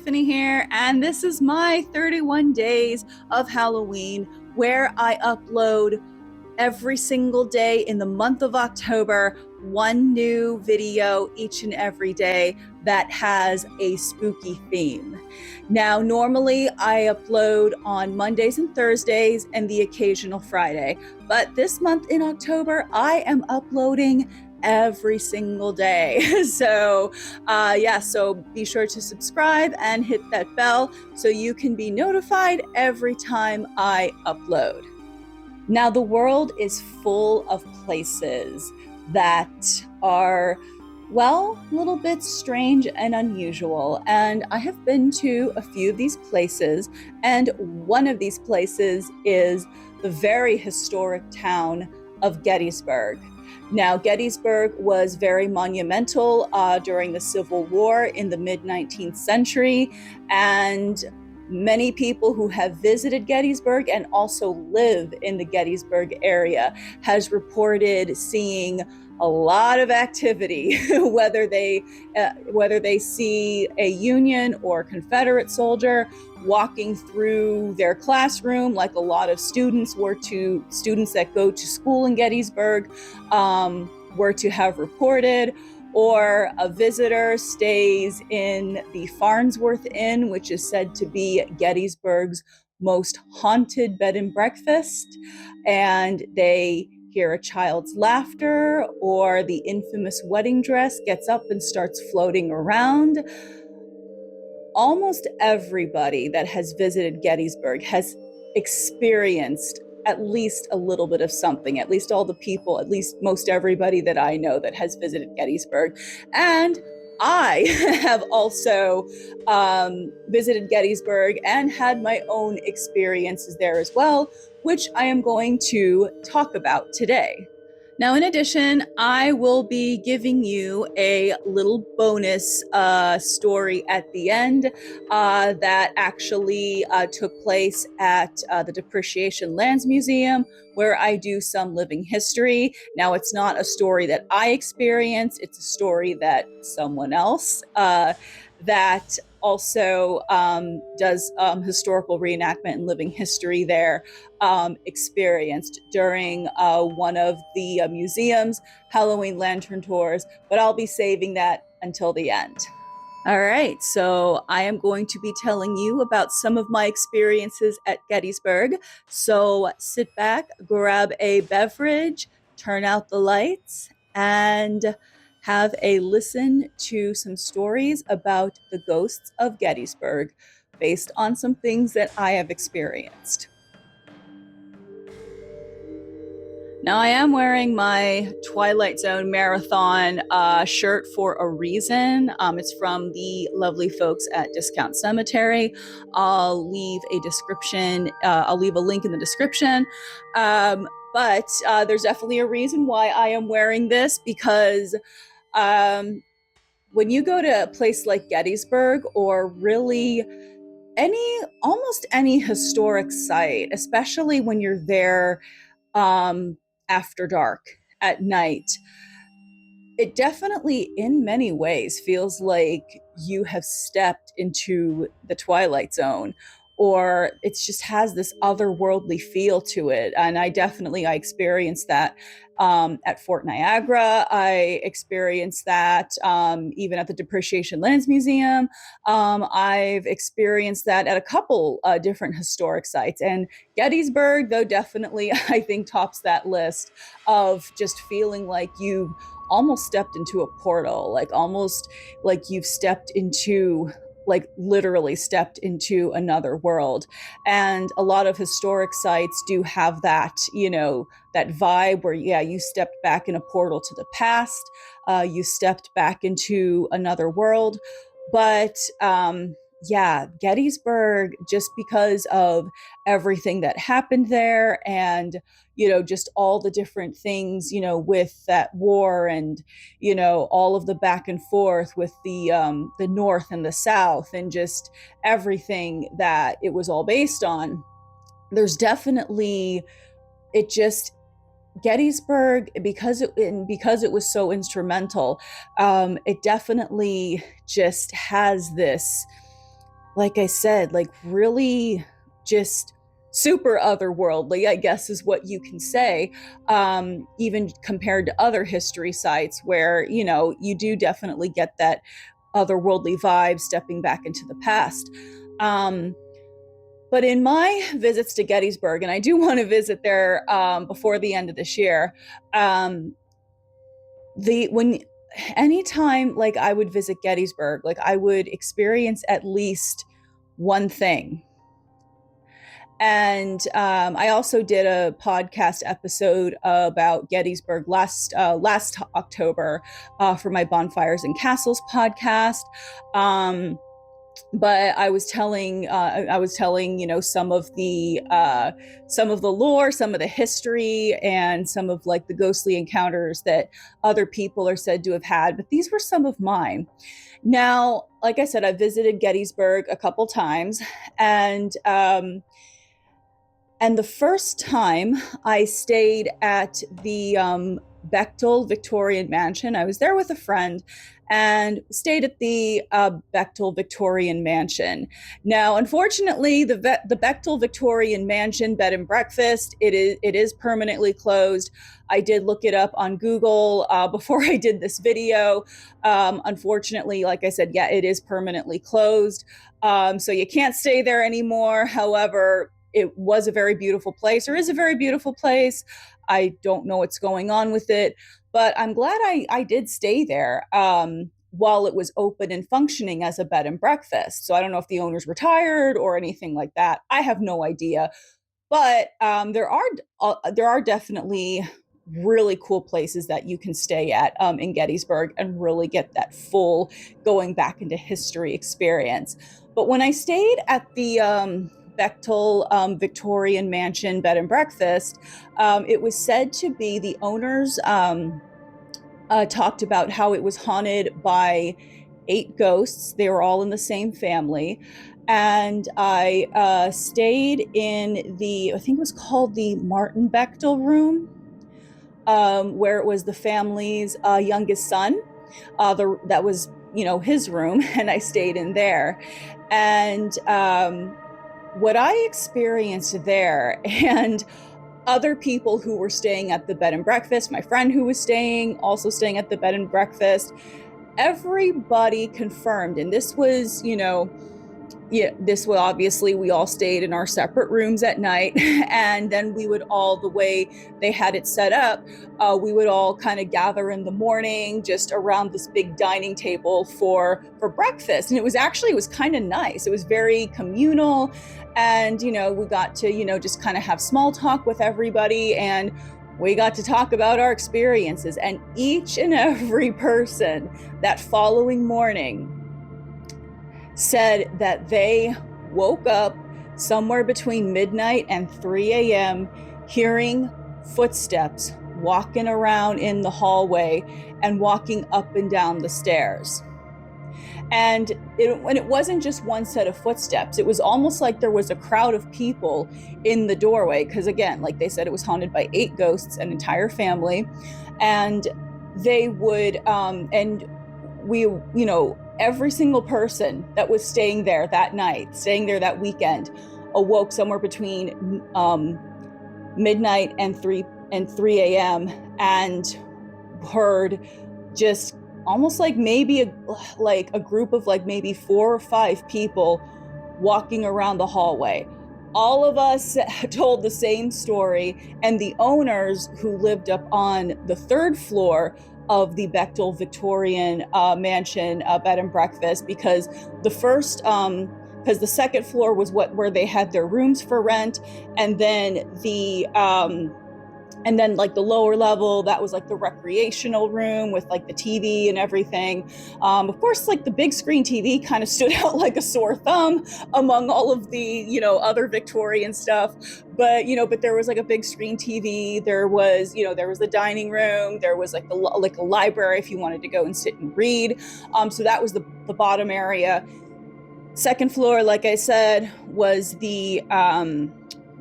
Tiffany here, and this is my 31 days of Halloween where I upload every single day in the month of October, one new video each and every day that has a spooky theme. Now, normally I upload on Mondays and Thursdays and the occasional Friday, but this month in October, I am uploading every single day. So be sure to subscribe and hit that bell so you can be notified every time I upload. Now, the world is full of places that are, well, a little bit strange and unusual. And I have been to a few of these places, and one of these places is the very historic town of Gettysburg. Now, Gettysburg was very monumental during the Civil War in the mid-19th century, and many people who have visited Gettysburg and also live in the Gettysburg area has reported seeing a lot of activity, whether they see a Union or Confederate soldier walking through their classroom, like a lot of students that go to school in Gettysburg were to have reported, or a visitor stays in the Farnsworth Inn, which is said to be Gettysburg's most haunted bed and breakfast, and they hear a child's laughter, or the infamous wedding dress gets up and starts floating around. Almost everybody that has visited Gettysburg has experienced at least a little bit of something, at least all the people, at least most everybody that I know that has visited Gettysburg. And I have also visited Gettysburg and had my own experiences there as well, which I am going to talk about today. Now, in addition, I will be giving you a little bonus story at the end that actually took place at the Depreciation Lands Museum, where I do some living history. Now, it's not a story that I experienced, it's a story that someone else that also does historical reenactment and living history there experienced during one of the museum's Halloween lantern tours, but I'll be saving that until the end. All right, so I am going to be telling you about some of my experiences at Gettysburg. So sit back, grab a beverage, turn out the lights, and have a listen to some stories about the ghosts of Gettysburg based on some things that I have experienced. Now, I am wearing my Twilight Zone Marathon shirt for a reason. It's from the lovely folks at Discount Cemetery. I'll leave a link in the description. But there's definitely a reason why I am wearing this, because when you go to a place like Gettysburg, or really almost any historic site, especially when you're there after dark at night, it definitely in many ways feels like you have stepped into the Twilight Zone, or it just has this otherworldly feel to it. And I experienced that at Fort Niagara. I experienced that even at the Depreciation Lands Museum. I've experienced that at a couple different historic sites. And Gettysburg, though, definitely, I think, tops that list of just feeling like you almost stepped into a portal, almost like you've literally stepped into another world. And a lot of historic sites do have that, that vibe where, you stepped back in a portal to the past, you stepped back into another world. But Gettysburg, just because of everything that happened there, and just all the different things, with that war, and all of the back and forth with the North and the South, and just everything that it was all based on. There's definitely Gettysburg, because it was so instrumental. It definitely just has this like I said, like really just super otherworldly, I guess is what you can say, even compared to other history sites where, you do definitely get that otherworldly vibe stepping back into the past. Um, but in my visits to Gettysburg, and I do want to visit there before the end of this year, um, the when anytime like I would visit Gettysburg, like I would experience at least one thing. And I also did a podcast episode about Gettysburg last October for my Bonfires and Castles podcast. Um, but I was telling some of the lore, some of the history, and some of like the ghostly encounters that other people are said to have had. But these were some of mine. Now, like I said, I visited Gettysburg a couple times, and the first time I stayed at the Bechtel Victorian Mansion. I was there with a friend and stayed at the Bechtel Victorian Mansion. Now, unfortunately, the Bechtel Victorian Mansion bed and breakfast, it is permanently closed. I did look it up on Google before I did this video. Unfortunately, like I said, yeah, it is permanently closed. So you can't stay there anymore. However, it was a very beautiful place, or is a very beautiful place. I don't know what's going on with it, but I'm glad I did stay there while it was open and functioning as a bed and breakfast. So I don't know if the owners retired or anything like that. I have no idea. But there are definitely really cool places that you can stay at in Gettysburg and really get that full going back into history experience. But when I stayed at the Bechtel Victorian Mansion bed and breakfast, it was said to be the owners talked about how it was haunted by 8 ghosts. They were all in the same family. And I stayed in I think it was called the Martin Bechtel room, where it was the family's youngest son. That was, his room, and I stayed in there. And what I experienced there, and other people who were staying at the bed and breakfast, my friend who was also staying at the bed and breakfast, everybody confirmed. And this was, this was obviously, we all stayed in our separate rooms at night. And then we would all, the way they had it set up, we would all kind of gather in the morning just around this big dining table for breakfast. And it was kind of nice. It was very communal. And, we got to, just kind of have small talk with everybody. And we got to talk about our experiences. And each and every person that following morning said that they woke up somewhere between midnight and 3 a.m. hearing footsteps walking around in the hallway and walking up and down the stairs. And it wasn't just one set of footsteps. It was almost like there was a crowd of people in the doorway. Because again, like they said, it was haunted by 8 ghosts, an entire family. And they would, and we, every single person that was staying there that night, staying there that weekend, awoke somewhere between midnight and 3 a.m. and heard just almost like maybe a group of like maybe 4 or 5 people walking around the hallway. All of us told the same story, and the owners who lived up on the 3rd floor of the Bechtel Victorian Mansion bed and breakfast, because the 2nd floor was where they had their rooms for rent, and then like the lower level, that was like the recreational room with like the TV and everything. Of course, like the big screen TV kind of stood out like a sore thumb among all of the, other Victorian stuff. But, but there was like a big screen TV. There was the dining room. There was like a library if you wanted to go and sit and read. So that was the bottom area. 2nd floor, like I said, was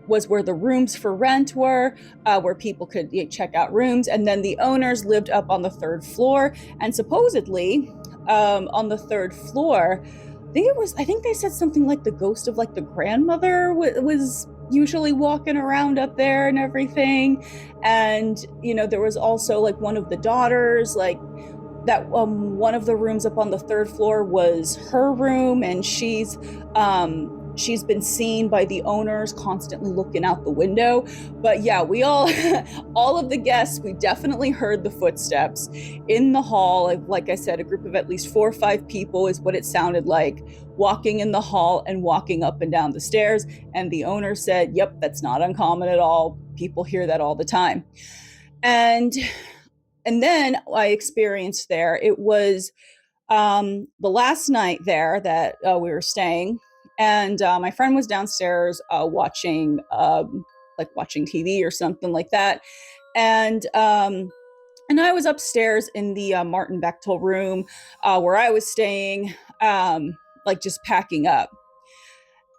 was where the rooms for rent were, where people could check out rooms. And then the owners lived up on the 3rd floor. And supposedly, on the 3rd floor, I think they said something like the ghost of like the grandmother was usually walking around up there and everything. And, there was also like one of the daughters, like that one of the rooms up on the third floor was her room, and she's been seen by the owners constantly looking out the window. But yeah, we all all of the guests, we definitely heard the footsteps in the hall. Like I said, a group of at least 4 or 5 people is what it sounded like, walking in the hall and walking up and down the stairs. And the owner said, yep, that's not uncommon at all. People hear that all the time. And then I experienced there, it was the last night there that we were staying, and my friend was downstairs watching TV or something like that, and I was upstairs in the Martin Bechtel room where I was staying, like just packing up.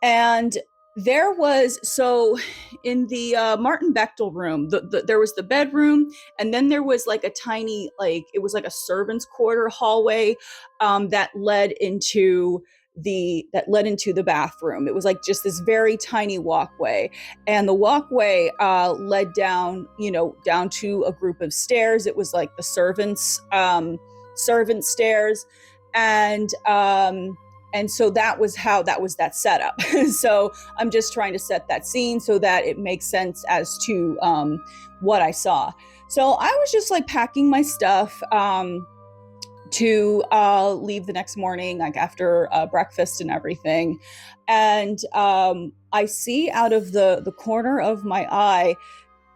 And there was, so in the Martin Bechtel room, there was the bedroom, and then there was like a tiny, like it was like a servant's quarter hallway that led into the bathroom. It was like just this very tiny walkway, and the walkway led down, down to a group of stairs. It was like the servant stairs, and so that was that setup. So I'm just trying to set that scene so that it makes sense as to what I saw. So I was just like packing my stuff to leave the next morning, like after breakfast and everything. And I see out of the corner of my eye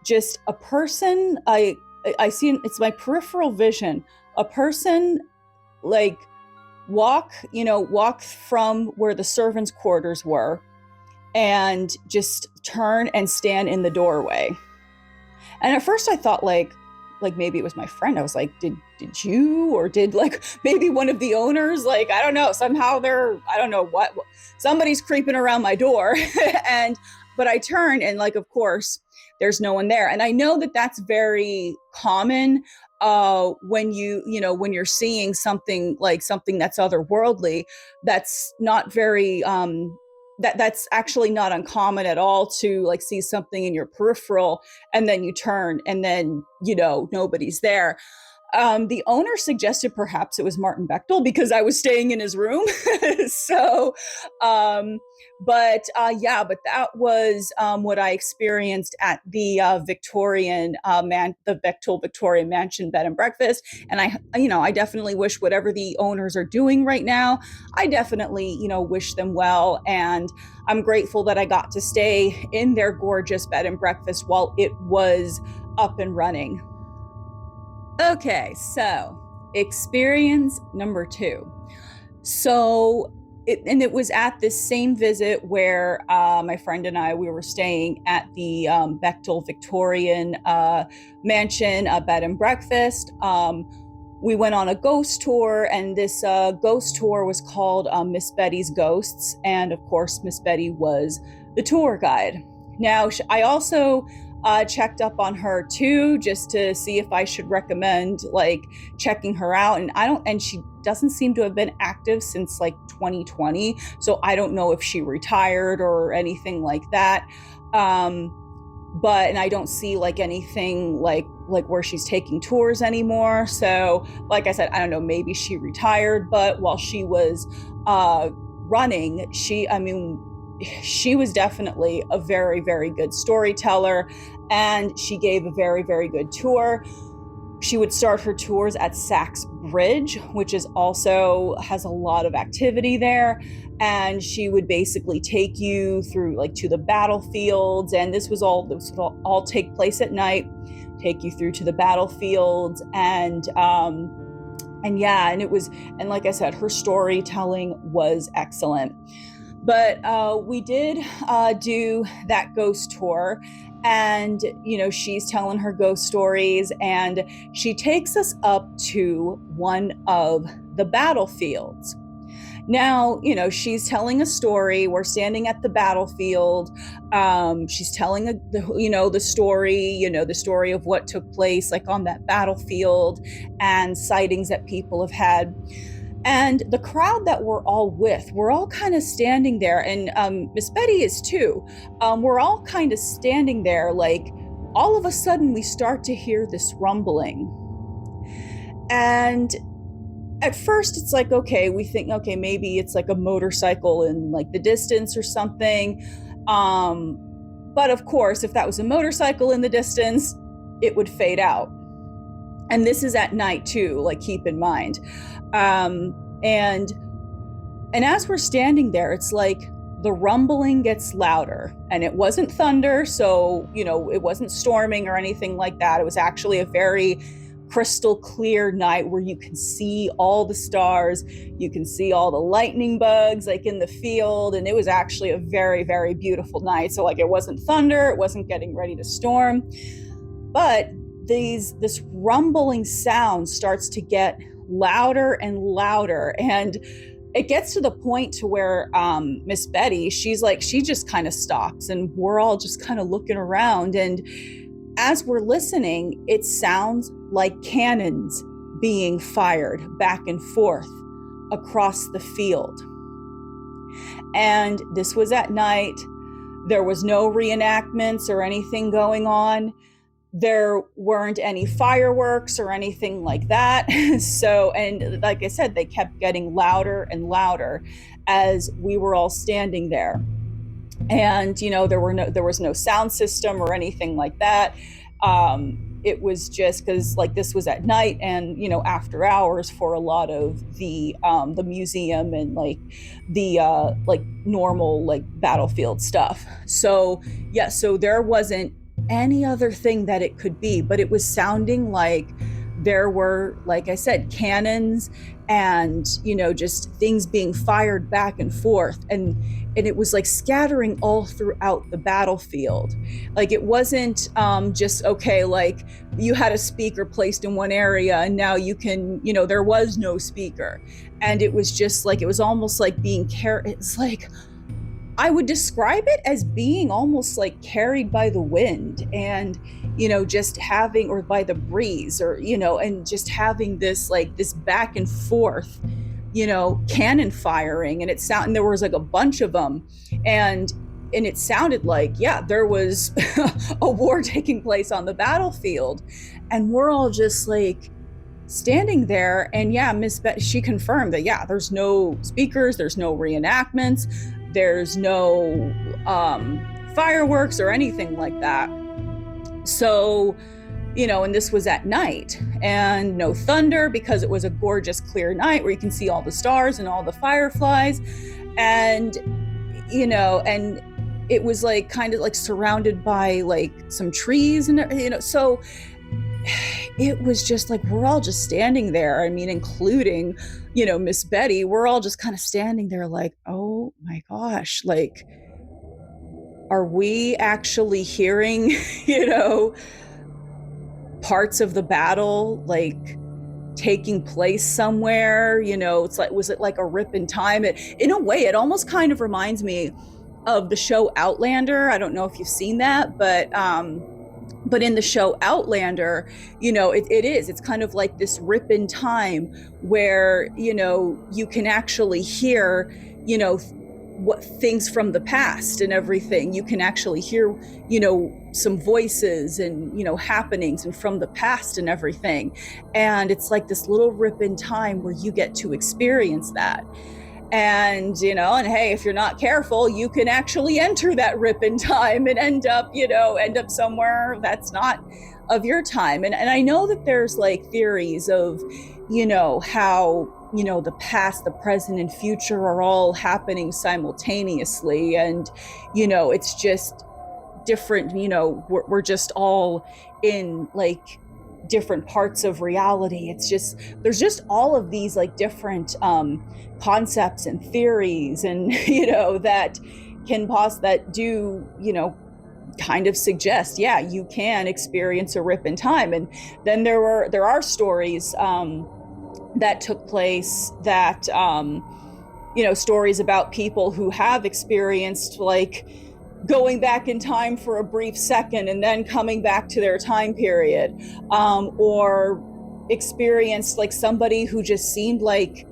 just a person. I see, it's my peripheral vision, a person like walk from where the servants' quarters were and just turn and stand in the doorway. And at first I thought like maybe it was my friend. I was like, did you, or did like maybe one of the owners, like, I don't know, somehow I don't know what, somebody's creeping around my door. But I turned, and like, of course, there's no one there. And I know that that's very common when when you're seeing something that's otherworldly. That's not very that's actually not uncommon at all, to like see something in your peripheral and then you turn and then nobody's there. The owner suggested perhaps it was Martin Bechtel because I was staying in his room. So, but that was what I experienced at the the Bechtel Victorian Mansion Bed and Breakfast. And I definitely wish whatever the owners are doing right now, I definitely, wish them well. And I'm grateful that I got to stay in their gorgeous bed and breakfast while it was up and running. Okay, so experience number 2. So, it was at this same visit where my friend and we were staying at the Bechtel Victorian Mansion Bed and Breakfast. We went on a ghost tour, and this ghost tour was called Miss Betty's Ghosts. And of course, Miss Betty was the tour guide. Now, I also checked up on her too, just to see if I should recommend like checking her out. And she doesn't seem to have been active since like 2020. So I don't know if she retired or anything like that. And I don't see like anything like where she's taking tours anymore. So like I said, I don't know, maybe she retired, but while she was running, she was definitely a very, very good storyteller, and she gave a very, very good tour. She would start her tours at Sachs Bridge, which is also has a lot of activity there. And she would basically take you through like to the battlefields. And this would all take place at night, take you through to the battlefields. And like I said, her storytelling was excellent. But we did do that ghost tour, and she's telling her ghost stories, and she takes us up to one of the battlefields. Now, she's telling a story. We're standing at the battlefield. She's telling the story of what took place like on that battlefield and sightings that people have had. And the crowd that we're all with, we're all kind of standing there, and Miss Betty is too. We're all kind of standing there, like all of a sudden we start to hear this rumbling. And at first it's like, okay, we think, okay, maybe it's like a motorcycle in like the distance or something. But of course, if that was a motorcycle in the distance, it would fade out. And this is at night too, like keep in mind. And as we're standing there, it's like the rumbling gets louder, and it wasn't thunder, so it wasn't storming or anything like that. It was actually a very crystal clear night where you can see all the stars, you can see all the lightning bugs like in the field, and it was actually a very, very beautiful night. So like it wasn't thunder, it wasn't getting ready to storm, but this rumbling sound starts to get louder and louder, and it gets to the point to where Miss Betty, she just kind of stops, and we're all just kind of looking around, and as we're listening, it sounds like cannons being fired back and forth across the field. And this was at night. There was no reenactments or anything going on. There weren't any fireworks or anything like that. So, and like I said, they kept getting louder and louder as we were all standing there. And there was no sound system or anything like that. It was just because like this was at night, and after hours for a lot of the museum and like the like normal like battlefield stuff. So yeah, so there wasn't any other thing that it could be, but it was sounding like there were, like I said, cannons and just things being fired back and forth, and it was like scattering all throughout the battlefield. Like it wasn't just okay, like you had a speaker placed in one area and now you can, there was no speaker, and it was just like, it was almost like being it's like, I would describe it as being almost like carried by the wind, and just having, or by the breeze, or and just having this like this back and forth cannon firing. And and there was like a bunch of them, and it sounded like, yeah, there was a war taking place on the battlefield. And we're all just like standing there, and yeah, Miss Betty, she confirmed that, yeah, there's no speakers, there's no reenactments, there's no fireworks or anything like that. So and this was at night, and no thunder, because it was a gorgeous clear night where you can see all the stars and all the fireflies. And and it was like kind of like surrounded by like some trees, and so it was just like, we're all just standing there. I mean, including Miss Betty, we're all just kind of standing there like, oh my gosh, like, are we actually hearing parts of the battle like taking place somewhere? It's like, was it like a rip in time? In a way, it almost kind of reminds me of the show Outlander. I don't know if you've seen that, but in the show Outlander, it's kind of like this rip in time where you can actually hear what things from the past and everything. You can actually hear some voices and happenings and from the past and everything, and it's like this little rip in time where you get to experience that. And and hey, if you're not careful, you can actually enter that rip in time and end up somewhere that's not of your time. And I know that there's like theories of how the past, the present, and future are all happening simultaneously, and it's just different. We're just all in like different parts of reality. It's just, there's just all of these like different concepts and theories, and that that do kind of suggest, yeah, you can experience a rip in time. And then there are stories that took place that stories about people who have experienced like going back in time for a brief second and then coming back to their time period, or experienced like somebody who just seemed like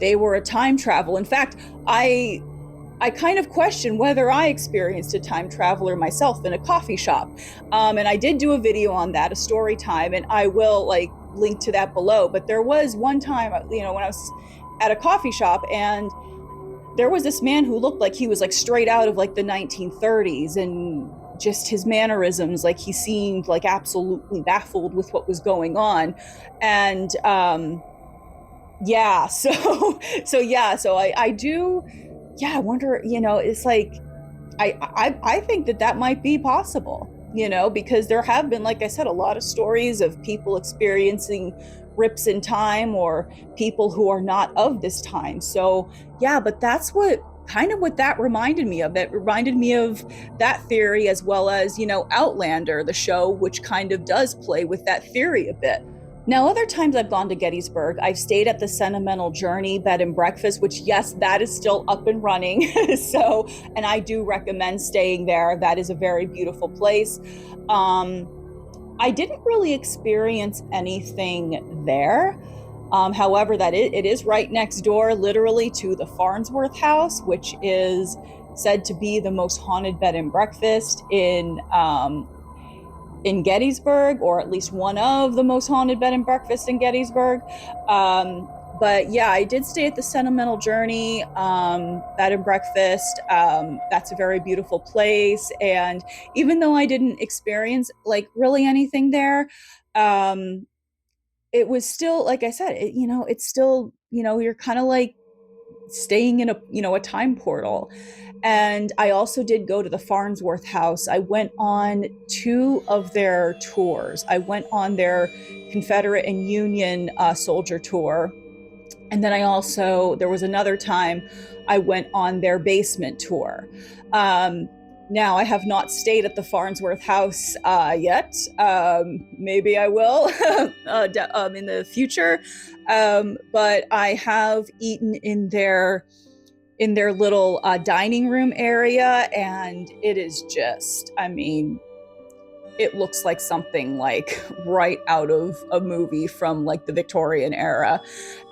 they were a time travel. In fact, I kind of question whether I experienced a time traveler myself in a coffee shop. And I did do a video on that, a story time, and I will like link to that below. But there was one time, when I was at a coffee shop, and there was this man who looked like he was like straight out of like the 1930s, and just his mannerisms, like he seemed like absolutely baffled with what was going on. And yeah, so I do, yeah, I wonder, it's like I think that might be possible, because there have been, like I said, a lot of stories of people experiencing rips in time, or people who are not of this time. So yeah, but that's what that reminded me of. That reminded me of that theory, as well as, Outlander, the show, which kind of does play with that theory a bit. Now, other times I've gone to Gettysburg, I've stayed at the Sentimental Journey bed and breakfast, which, yes, that is still up and running. So, and I do recommend staying there. That is a very beautiful place. Um, I didn't really experience anything there. However, it is right next door, literally, to the Farnsworth House, which is said to be the most haunted bed and breakfast in Gettysburg, or at least one of the most haunted bed and breakfasts in Gettysburg. But yeah, I did stay at the Sentimental Journey bed and breakfast. That's a very beautiful place. And even though I didn't experience like really anything there, um, it was still, like I said, it's still, you're kind of like staying in a time portal. And I also did go to the Farnsworth House. I went on two of their tours. I went on their Confederate and Union soldier tour. And then there was another time I went on their basement tour. Um, Now, I have not stayed at the Farnsworth House yet. Maybe I will in the future. But I have eaten in their little dining room area, and it is just, I mean, it looks like something like right out of a movie from like the Victorian era.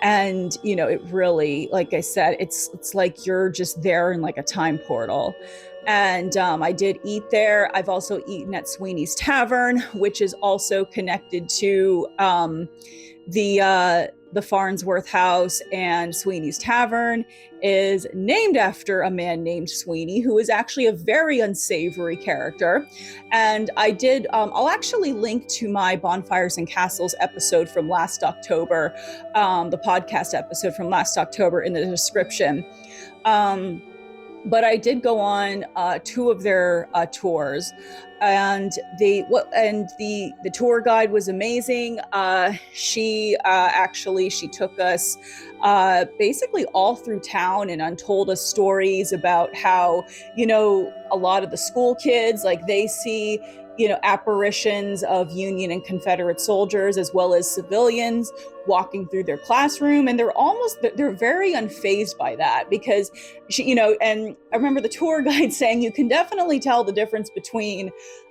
And it really, like I said, it's like you're just there in like a time portal. And I did eat there. I've also eaten at Sweeney's Tavern, which is also connected to the Farnsworth House. And Sweeney's Tavern is named after a man named Sweeney, who is actually a very unsavory character. And I'll actually link to my Bonfires and Castles episode from last October, the podcast episode from last October, in the description. But I did go on two of their tours, and the tour guide was amazing. She took us basically all through town and told us stories about how a lot of the school kids, like, they see apparitions of Union and Confederate soldiers, as well as civilians, walking through their classroom, and they're very unfazed by that, because and I remember the tour guide saying you can definitely tell the difference between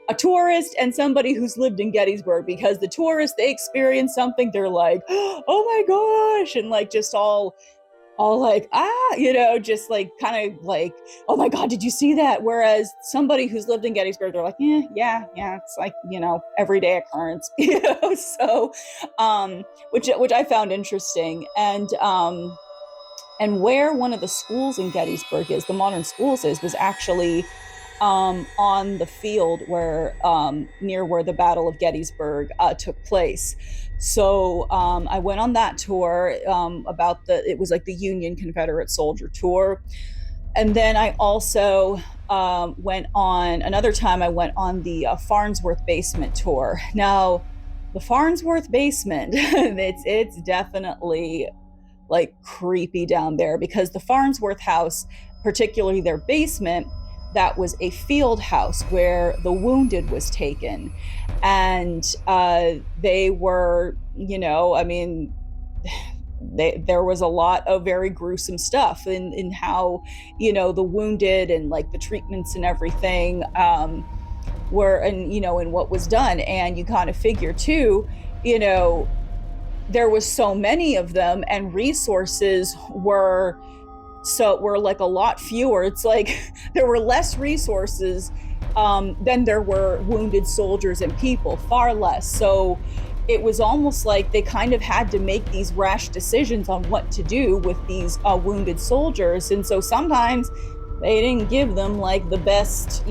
a tourist and somebody who's lived in Gettysburg, because the tourists, they experience something, they're like, oh my gosh, and like just all like, just like kind of like, oh my God, did you see that? Whereas somebody who's lived in Gettysburg, they're like, yeah, it's like, everyday occurrence, so, which I found interesting. And where one of the schools in Gettysburg is, the modern schools was actually on the field where near where the Battle of Gettysburg took place. So I went on that tour it was like the Union Confederate soldier tour. And then I also went on the Farnsworth basement tour. Now, the Farnsworth basement, it's definitely like creepy down there, because the Farnsworth house, particularly their basement, that was a field house where the wounded was taken. And they were, there was a lot of very gruesome stuff in how, the wounded and like the treatments and everything were, and, and what was done. And you kind of figure too, there was so many of them, and resources were like a lot fewer. It's like there were less resources than there were wounded soldiers and people, far less. So it was almost like they kind of had to make these rash decisions on what to do with these wounded soldiers. And so sometimes they didn't give them like the best,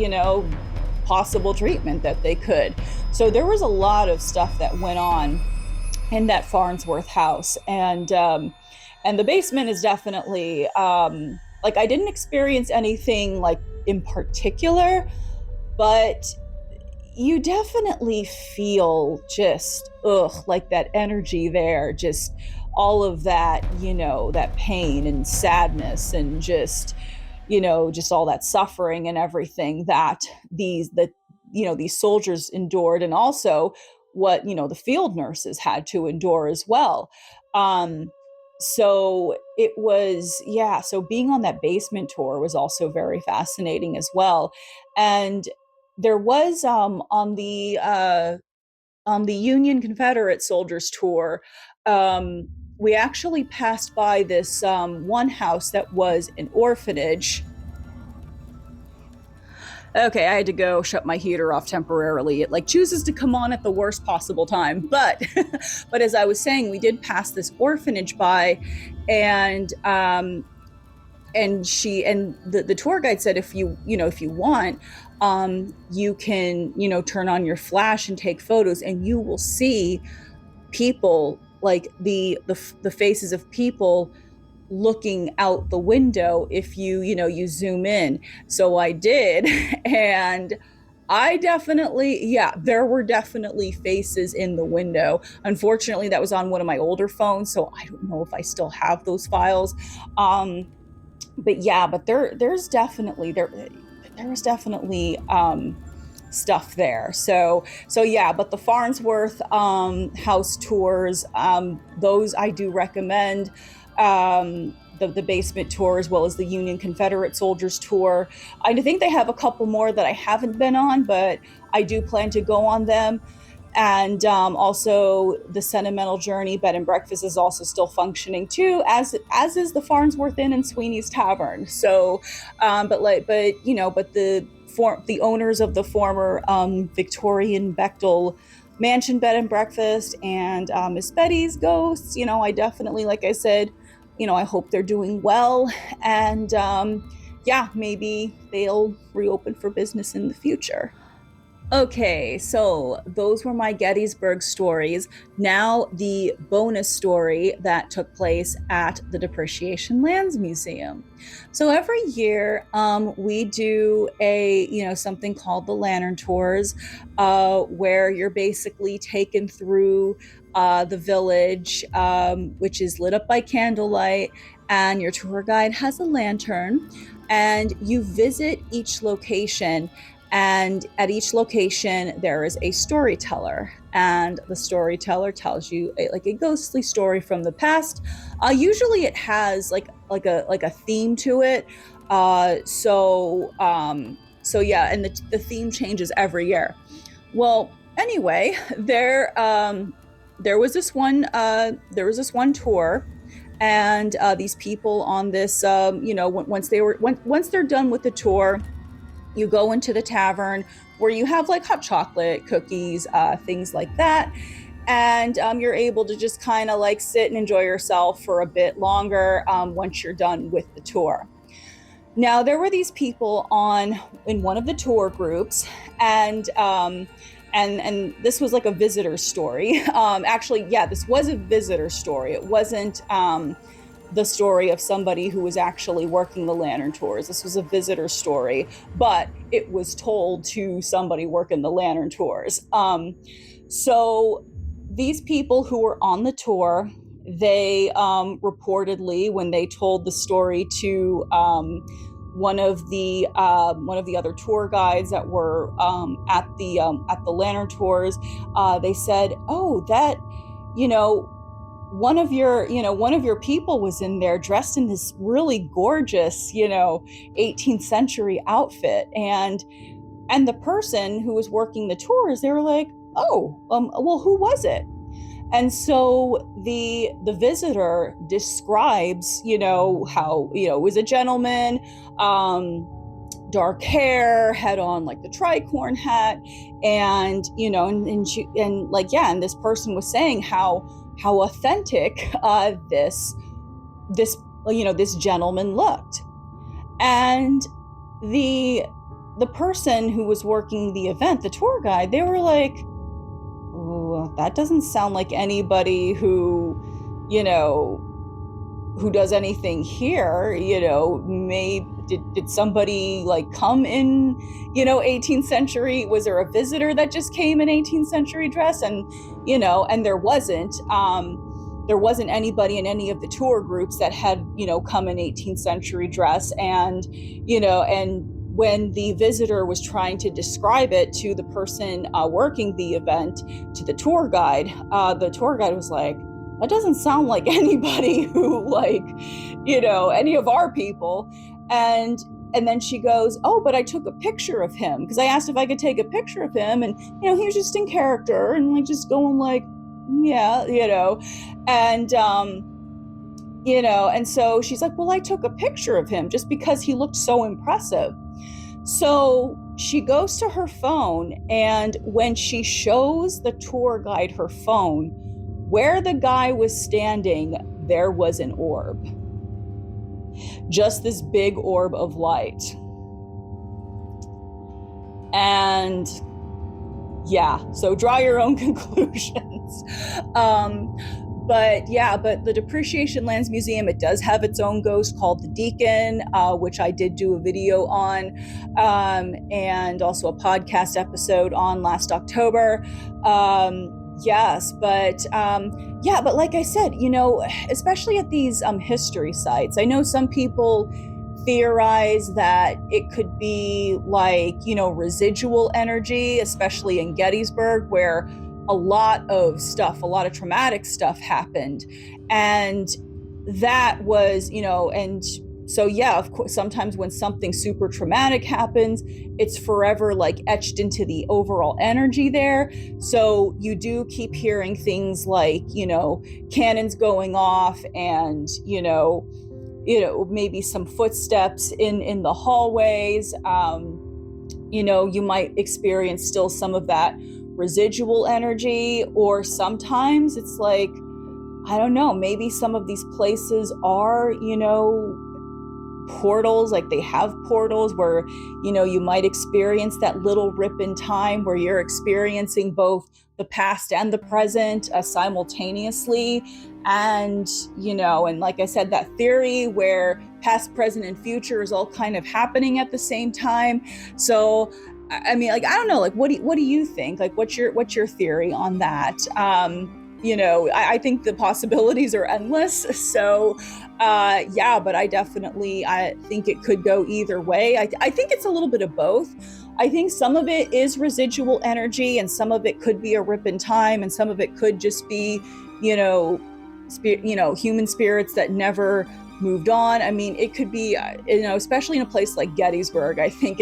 possible treatment that they could. So there was a lot of stuff that went on in that Farnsworth house. And the basement is definitely like I didn't experience anything like in particular, but you definitely feel just like that energy there, just all of that, that pain and sadness and just all that suffering and everything that these soldiers endured, and also what the field nurses had to endure as well. So it was, yeah, so being on that basement tour was also very fascinating as well. And there was on the Union Confederate soldiers tour, we actually passed by this one house that was an orphanage. Okay, I had to go shut my heater off temporarily. It like chooses to come on at the worst possible time. But but as I was saying, we did pass this orphanage by, and the tour guide said, if you want, you can turn on your flash and take photos, and you will see people, like the faces of people looking out the window if you zoom in. So I did. And I definitely, yeah, there were definitely faces in the window. Unfortunately, that was on one of my older phones, so I don't know if I still have those files. But yeah, but there was definitely stuff there. So yeah, but the Farnsworth house tours, those I do recommend. The basement tour, as well as the Union Confederate soldiers tour. I think they have a couple more that I haven't been on, but I do plan to go on them. And also the Sentimental Journey bed and breakfast is also still functioning too, as is the Farnsworth Inn and Sweeney's Tavern. So but the owners of the former Victorian Bechtel Mansion bed and breakfast and Miss Betty's Ghosts, I definitely, like I said, I hope they're doing well. And yeah, maybe they'll reopen for business in the future. Okay, so those were my Gettysburg stories. Now, the bonus story that took place at the Depreciation Lands Museum. So every year, we do something called the Lantern Tours, where you're basically taken through the village, which is lit up by candlelight, and your tour guide has a lantern, and you visit each location, and at each location there is a storyteller, and the storyteller tells you like a ghostly story from the past. Usually it has like a theme to it. So yeah, and the theme changes every year. Well, anyway, there was this one tour, and these people on this, once they're done with the tour, you go into the tavern where you have like hot chocolate, cookies, things like that. And you're able to just kind of like sit and enjoy yourself for a bit longer once you're done with the tour. Now, there were these people in one of the tour groups, and this was like a visitor story. Actually, yeah, this was a visitor story. It wasn't the story of somebody who was actually working the lantern tours. This was a visitor story, but it was told to somebody working the lantern tours. So these people who were on the tour, they reportedly, when they told the story to one of the other tour guides that were at the lantern tours, they said, "Oh, that you know one of your people was in there dressed in this really gorgeous 18th century outfit." And the person who was working the tours, they were like, "Oh, well, who was it?" And so the visitor describes, how, it was a gentleman, dark hair, had on like the tricorn hat, and and this person was saying how authentic this gentleman looked. And the person who was working the event, the tour guide, they were like, oh, that doesn't sound like anybody who does anything here. Maybe did somebody like come in 18th century? Was there a visitor that just came in 18th century dress? And and there wasn't anybody in any of the tour groups that had come in 18th century dress. And and when the visitor was trying to describe it to the person working the event, to the tour guide was like, that doesn't sound like anybody who any of our people. And then she goes, oh, but I took a picture of him, because I asked if I could take a picture of him, and he was just in character and like just going like, yeah, and and so she's like, well, I took a picture of him just because he looked so impressive. So she goes to her phone, and when she shows the tour guide her phone, where the guy was standing, there was an orb. Just this big orb of light. And yeah, so draw your own conclusions. But the Depreciation Lands Museum, it does have its own ghost called the Deacon, which I did do a video on, and also a podcast episode on last October. But like I said, especially at these history sites, I know some people theorize that it could be like, residual energy, especially in Gettysburg, where a lot of traumatic stuff happened. And that was, and so, yeah, of course, sometimes when something super traumatic happens, it's forever like etched into the overall energy there. So you do keep hearing things like, cannons going off, and, maybe some footsteps in the hallways. You might experience still some of that residual energy, or sometimes it's like, I don't know, maybe some of these places are, portals, like they have portals where, you might experience that little rip in time where you're experiencing both the past and the present simultaneously. And, and like I said, that theory where past, present, and future is all kind of happening at the same time. So, I mean, like, I don't know, like, what do you think? Like, what's your theory on that? I think the possibilities are endless. So, but I think it could go either way. I think it's a little bit of both. I think some of it is residual energy, and some of it could be a rip in time, and some of it could just be, human spirits that never moved on. I mean, it could be, especially in a place like Gettysburg, I think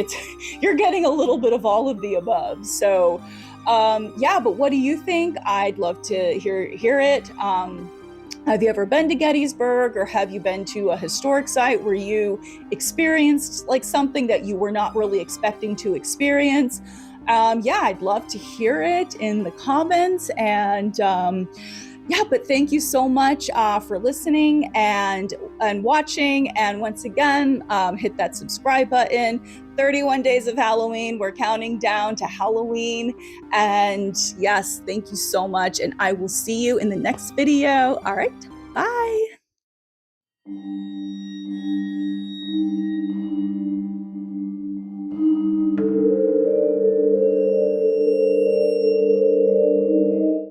you're getting a little bit of all of the above. So, but what do you think? I'd love to hear it. Have you ever been to Gettysburg, or have you been to a historic site where you experienced like something that you were not really expecting to experience? I'd love to hear it in the comments. And but thank you so much for listening and watching. And once again, hit that subscribe button. 31 days of Halloween. We're counting down to Halloween. And yes, thank you so much. And I will see you in the next video. All right. Bye.